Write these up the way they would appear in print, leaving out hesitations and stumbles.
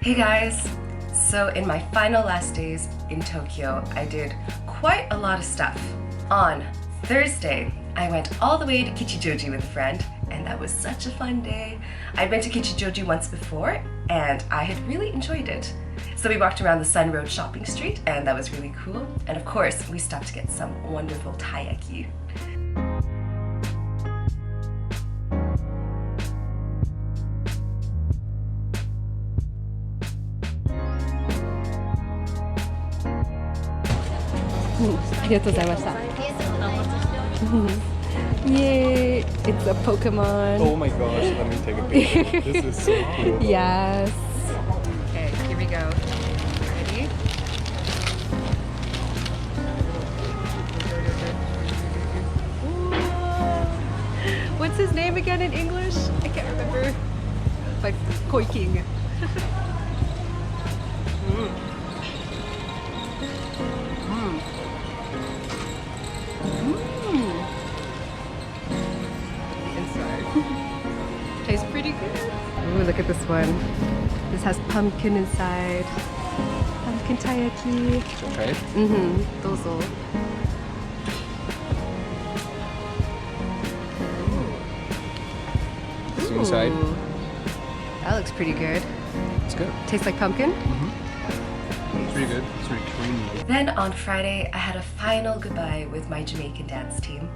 Hey guys! So in my final last days in Tokyo, I did quite a lot of stuff. On Thursday, I went all the way to Kichijoji with a friend, and that was such a fun day. I'd been to Kichijoji once before, and I had really enjoyed it. So we walked around the Sun Road shopping street, and that was really cool. And of course, we stopped to get some wonderful taiyaki. Yay! It's a Pokemon. Oh my gosh, let me take a picture. This is so cool. Yes. Okay, here we go. Ready? What's his name again in English? I can't remember. But Koi King. Tastes pretty good. Ooh, look at this one. This has pumpkin inside. Pumpkin taiyaki. Okay. Dozo. See inside. Ooh. That looks pretty good. It's good. Tastes like pumpkin? It's pretty good. It's really creamy. Then on Friday, I had a final goodbye with my Jamaican dance team.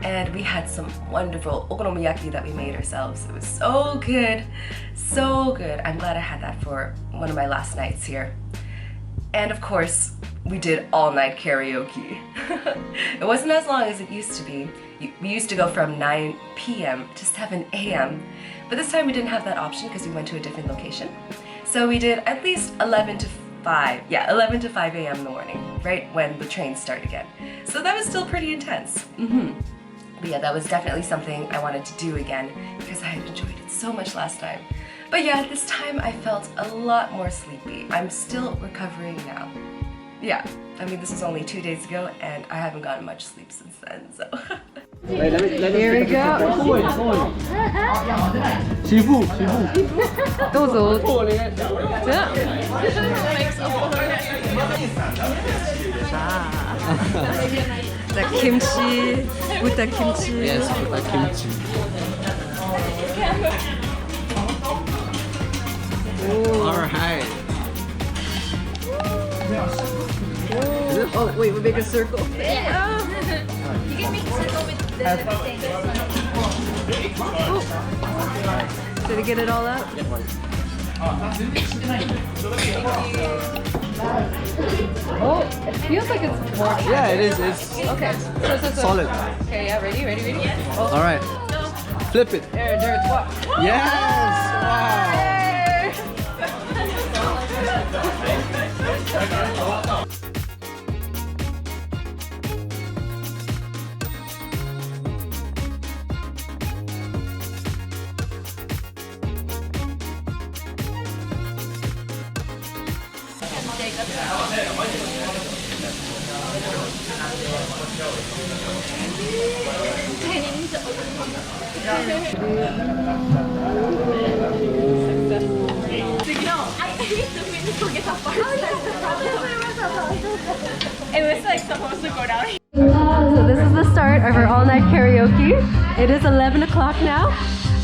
And we had some wonderful okonomiyaki that we made ourselves. It was so good, so good. I'm glad I had that for one of my last nights here. And of course, we did all-night karaoke. It wasn't as long as it used to be. We used to go from 9 p.m. to 7 a.m. But this time we didn't have that option because we went to a different location. So we did at least 11 to 5 a.m. in the morning, right when the trains start again. So that was still pretty intense. But yeah, that was definitely something I wanted to do again because I had enjoyed it so much last time. But yeah, this time I felt a lot more sleepy. I'm still recovering now. Yeah, I mean, this was only 2 days ago and I haven't gotten much sleep since then, so. Here we go. Shifu. Dozo. The kimchi, with the kimchi. Yes, with the kimchi. Alright. Oh, wait, we make a circle. Yeah. You can make a circle with the thing. Did I get it all out? Oh, it feels like it's more. Yeah, it is. It's Okay. So. solid. Okay, yeah, ready? Oh. Alright. Flip it. There's what? Yes! Wow! It was like supposed to go down. So this is the start of our all-night karaoke. It is 11 o'clock now.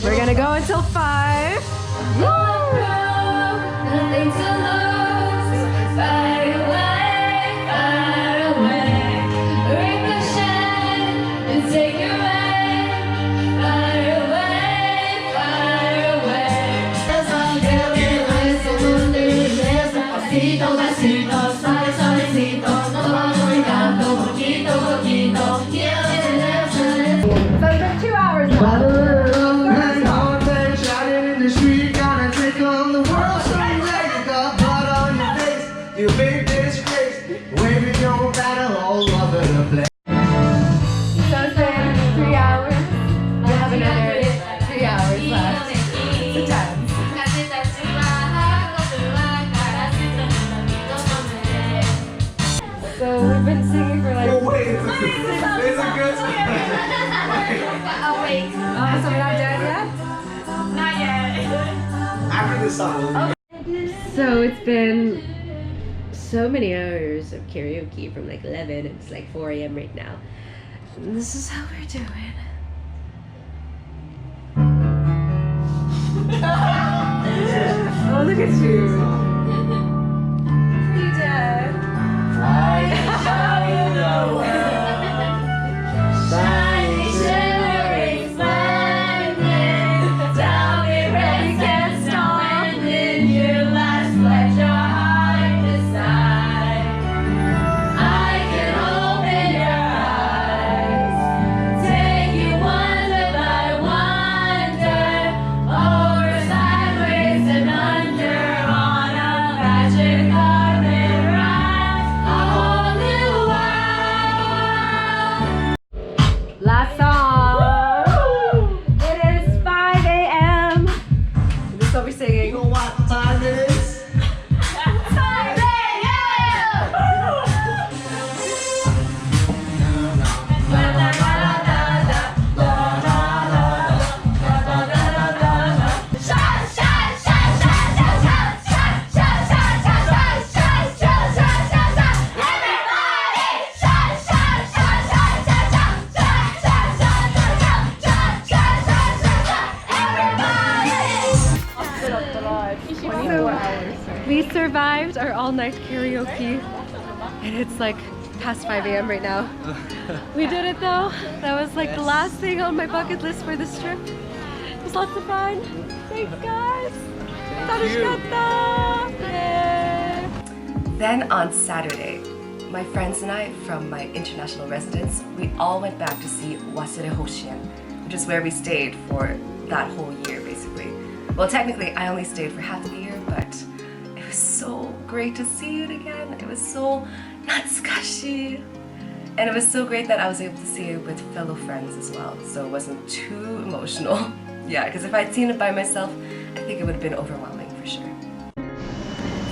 We're gonna go until 5. Nothing to lose. Far away. Ricochet and take you away. Far away. There's a girl in my soul. There's a pasito, suavecito. Nos vamos brincando poquito. So it's 2 hours now. You big disgrace, waving your banner all over the place. So it's been 3 hours. We have another 3 hours left. It's intense. So we've been singing for like. Oh wait, it's a good. Awake. So we're not done yet? Not yet. After this song. This So it's been so many hours of karaoke from like 11, it's like 4 a.m. right now. And this is how we're doing. Oh, look at you. Pretty dad. I show you the world. Shining, shimmering, splendid. Tell me when you can't stop. When did you last let your heart decide? I can open your eyes, take you wonder by wonder, over sideways and under, on a magic carpet ride, a whole new world. Last song. It is 5 a.m. This is what we're singing. You know what time it is? 5 We survived our all-night karaoke, and it's like past 5 a.m. right now. We did it though. That was like the last thing on my bucket list for this trip. It was lots of fun. Thanks guys. Yeah. Then on Saturday, my friends and I from my international residence, we all went back to see Waseda Hoshien, which is where we stayed for that whole year basically. Well, technically I only stayed for half of the year, but it was so great to see it again. It was so natsukashi. And it was so great that I was able to see it with fellow friends as well, so it wasn't too emotional. Yeah, because if I'd seen it by myself, I think it would have been overwhelming for sure.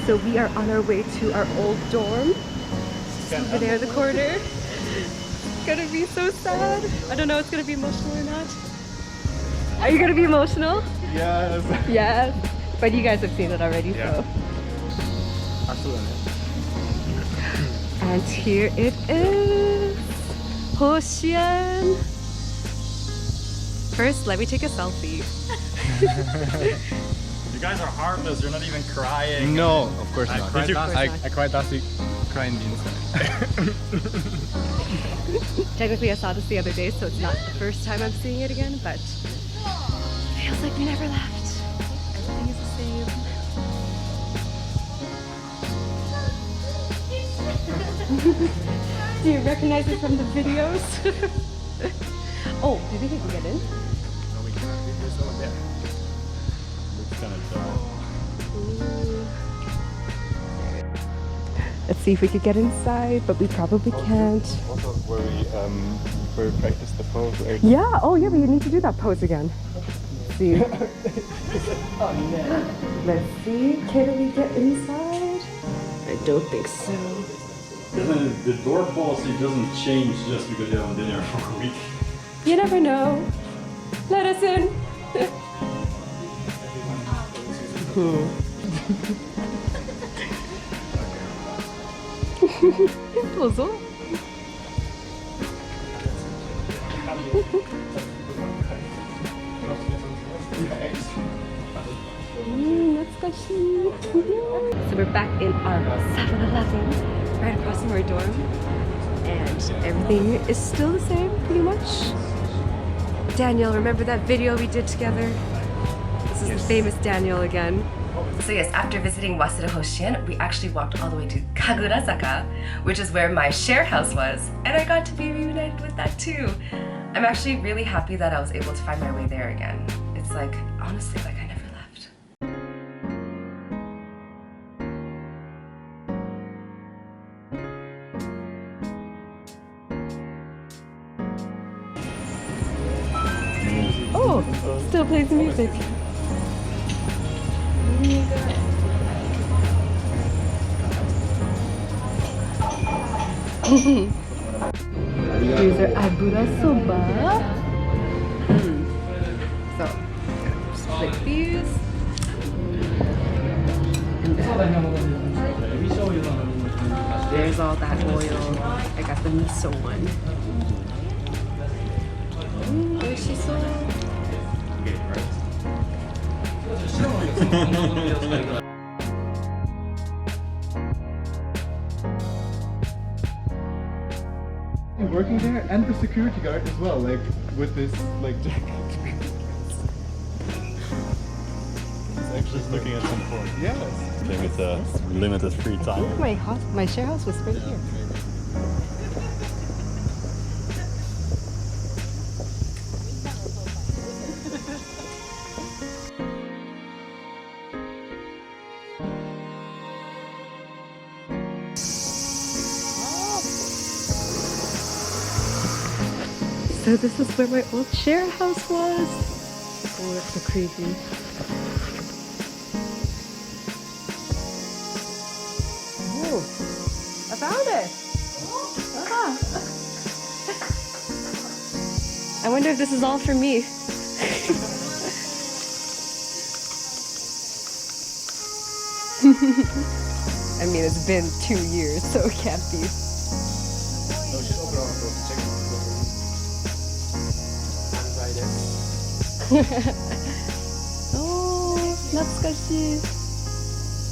So we are on our way to our old dorm. Just over there in the corner. It's gonna be so sad. I don't know if it's gonna be emotional or not. Are you gonna be emotional? Yes. Yes. But you guys have seen it already, Yeah. so. And here it is. Hoshien. First, let me take a selfie. You guys are harmless, you're not even crying. No, of course I not. cried last- I cried last week, crying the inside. Technically, I saw this the other day, so it's not the first time I'm seeing it again, but it feels like we never left. Everything is the same. Do you recognize it from the videos? Oh, do you think we can get in? No, we cannot. There's no one there. Looks kind of dark. Let's see if we could get inside, but we probably can't. Also, where we practice the pose. Right? Yeah, oh yeah, but you need to do that pose again. Let's see. Let's see, can we get inside? I don't think so. The door policy doesn't change just because you haven't been here for a week. You never know. Let us in. 도zo? So we're back in our 7-Eleven right across from our dorm, and everything is still the same pretty much. Daniel, remember that video we did together? This is the famous Daniel again. So yes, after visiting Waseda Hoshien, we actually walked all the way to Kagurazaka, which is where my share house was, and I got to be reunited with that too. I'm actually really happy that I was able to find my way there again. It's like, honestly, like I never left. Oh, still plays music. These are abura soba. So, just like these. And There's all that oil. I got the miso one. Working there and the security guard as well, like with this like jacket. He's actually looking at some porn. Yes. Okay, with limited free time. My share house was right here. So this is where my old share house was. Oh, that's so creepy. Oh, I found it. Ah. I wonder if this is all for me. I mean, it's been 2 years, so it can't be. Oh, natsukashi.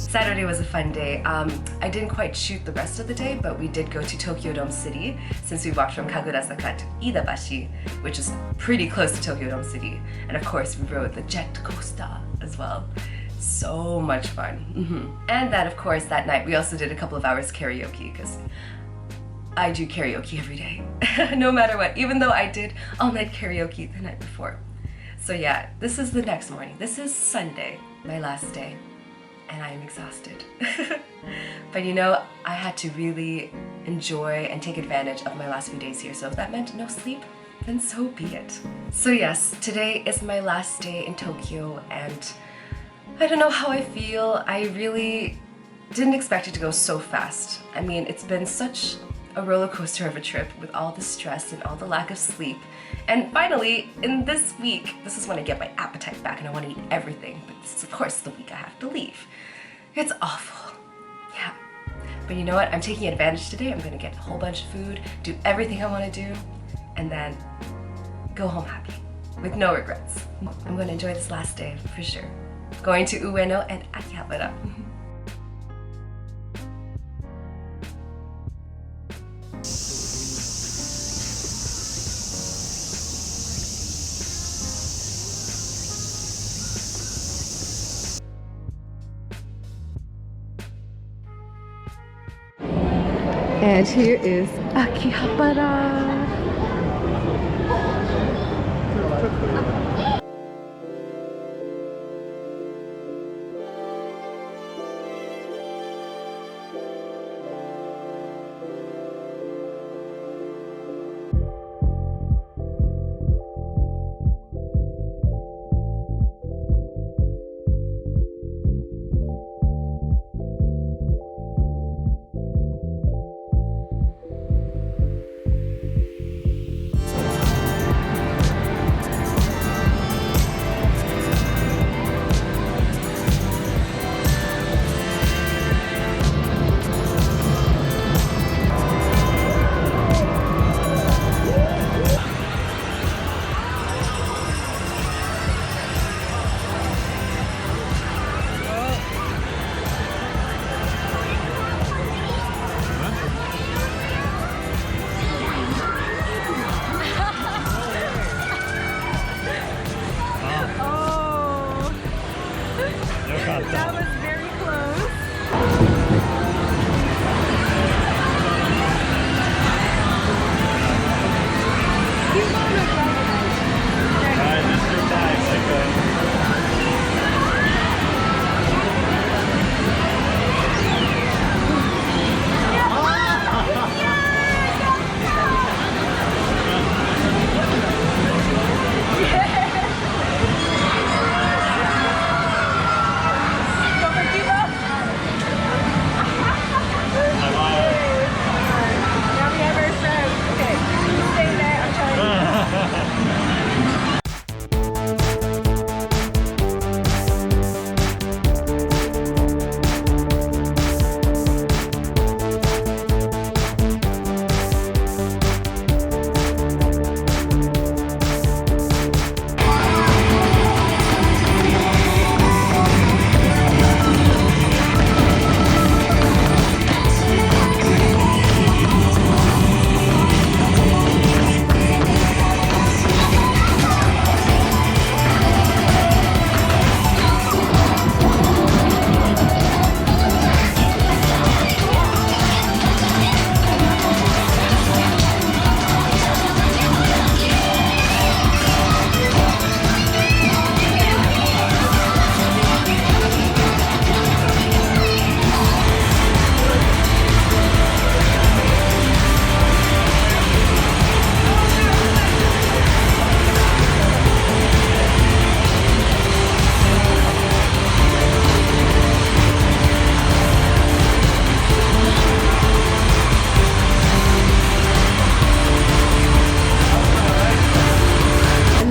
Saturday was a fun day. I didn't quite shoot the rest of the day, but we did go to Tokyo Dome City since we walked from Kagurasaka to Iidabashi, which is pretty close to Tokyo Dome City. And of course, we rode the jet coaster as well. So much fun. And then, of course, that night we also did a couple of hours karaoke because I do karaoke every day, no matter what, even though I did all-night karaoke the night before. So yeah, this is the next morning. This is Sunday, my last day, and I am exhausted. But you know, I had to really enjoy and take advantage of my last few days here, so if that meant no sleep, then so be it. So yes, today is my last day in Tokyo, and I don't know how I feel. I really didn't expect it to go so fast. I mean, it's been such a roller coaster of a trip with all the stress and all the lack of sleep. And finally, in this week, this is when I get my appetite back and I want to eat everything. But this is, of course, the week I have to leave. It's awful. Yeah. But you know what? I'm taking advantage today. I'm going to get a whole bunch of food, do everything I want to do, and then go home happy with no regrets. I'm going to enjoy this last day for sure. Going to Ueno and Akihabara. And here is Akihabara.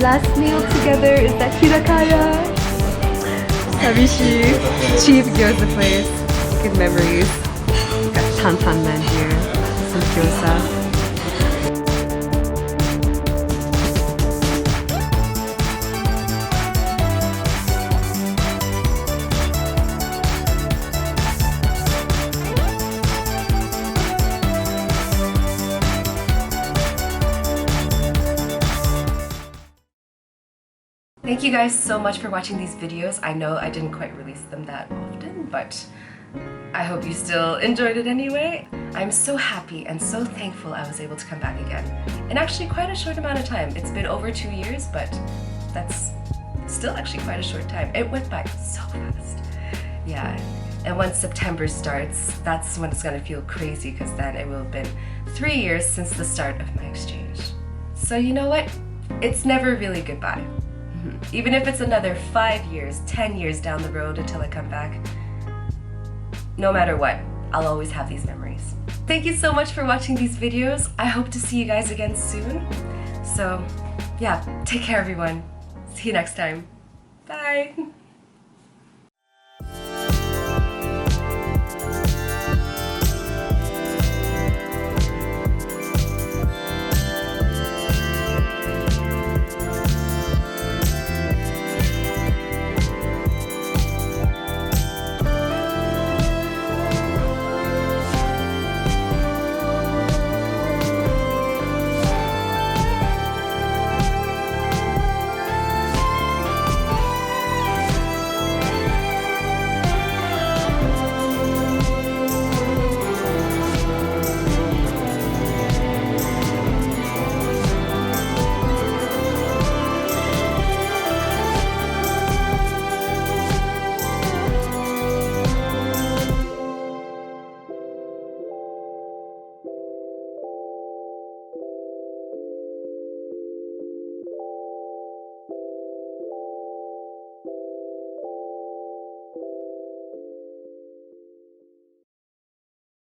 last meal together is at Hirakaya. Sabishi. Cheap gyoza place. Good memories. Got tantanmen here. Some gyoza. Thank you guys so much for watching these videos. I know I didn't quite release them that often, but I hope you still enjoyed it anyway. I'm so happy and so thankful I was able to come back again. In actually quite a short amount of time. It's been over 2 years, but that's still actually quite a short time. It went by so fast. Yeah, and once September starts, that's when it's gonna feel crazy because then it will have been 3 years since the start of my exchange. So you know what? It's never really goodbye. Even if it's another 5 years, 10 years down the road until I come back, no matter what, I'll always have these memories. Thank you so much for watching these videos. I hope to see you guys again soon. So yeah, take care everyone. See you next time. Bye.